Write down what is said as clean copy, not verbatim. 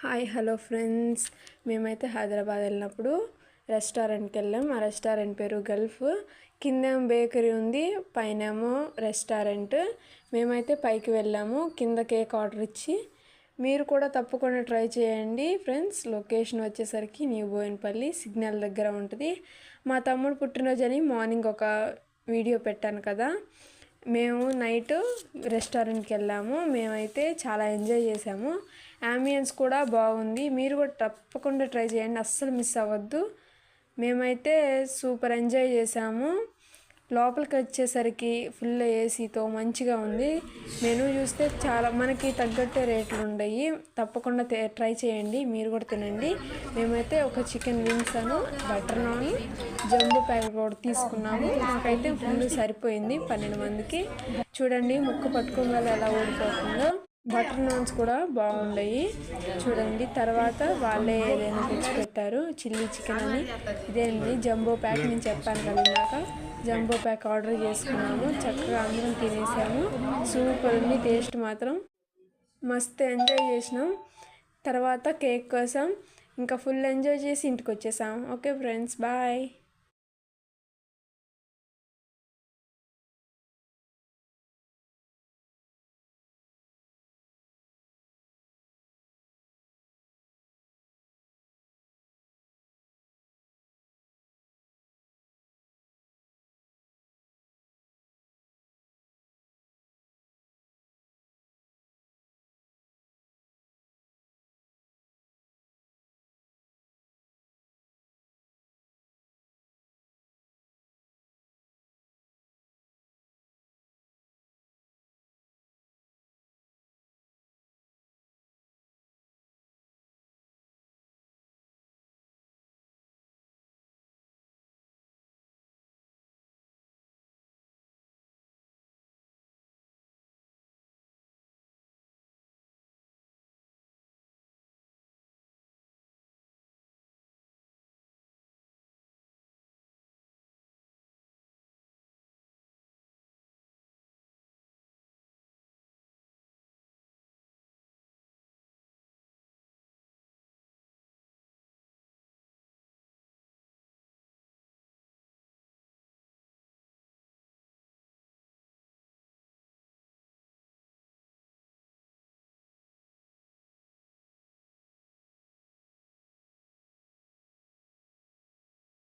Hi hello friends, మేమైతే హైదరాబాద్ వెళ్ళినప్పుడు రెస్టారెంట్కి వెళ్ళాం. ఆ రెస్టారెంట్ పేరు గల్ఫ్. కిందేమో బేకరీ ఉంది, పైనేమో రెస్టారెంట్. మేమైతే పైకి వెళ్ళాము కింద కేక్ ఆర్డర్ ఇచ్చి. మీరు కూడా తప్పకుండా ట్రై చేయండి ఫ్రెండ్స్. లొకేషన్ వచ్చేసరికి న్యూ బోయినపల్లి సిగ్నల్ దగ్గర ఉంటుంది. మా తమ్ముడు పుట్టినరోజు అని మార్నింగ్ ఒక వీడియో పెట్టాను కదా. మేము నైట్ రెస్టారెంట్కి వెళ్ళాము. మేమైతే చాలా ఎంజాయ్ చేసాము. యాంబియన్స్ కూడా బాగుంది. మీరు కూడా తప్పకుండా ట్రై చేయండి, అస్సలు మిస్ అవ్వద్దు. మేమైతే సూపర్ ఎంజాయ్ చేసాము. లోపలికి వచ్చేసరికి ఫుల్ ఏసీతో మంచిగా ఉంది. మెనూ చూస్తే చాలా మనకి తగ్గట్టే రేట్లు ఉన్నాయి. తప్పకుండా ట్రై చేయండి, మీరు కూడా తినండి. మేమైతే ఒక చికెన్ వింగ్స్ అను బటర్ నాన్ జంబో ప్యాకెట్ కూడా తీసుకున్నాము. మాకైతే ఫుల్ సరిపోయింది 12 మందికి. చూడండి ముక్క పట్టుకోగల ఎలా ఓడిపోతుందో. బటర్ నాన్స్ కూడా బాగున్నాయి చూడండి. తర్వాత వాళ్ళే ఏదైనా తెచ్చిపెట్టారు, చిల్లీ చికెన్ అని. ఇదేంటి జంబో ప్యాక్, నేను చెప్పాను కదా ఇందాక. జంబో ప్యాక్ ఆర్డర్ చేసుకున్నాము. చక్కగా అందరం తినేసాము. సూపర్ ఉంది, టేస్ట్ మాత్రం మస్తు ఎంజాయ్ చేసినాం. తర్వాత కేక్ కోసం ఇంకా ఫుల్ ఎంజాయ్ చేసి ఇంటికి వచ్చేసాం. Okay friends, bye.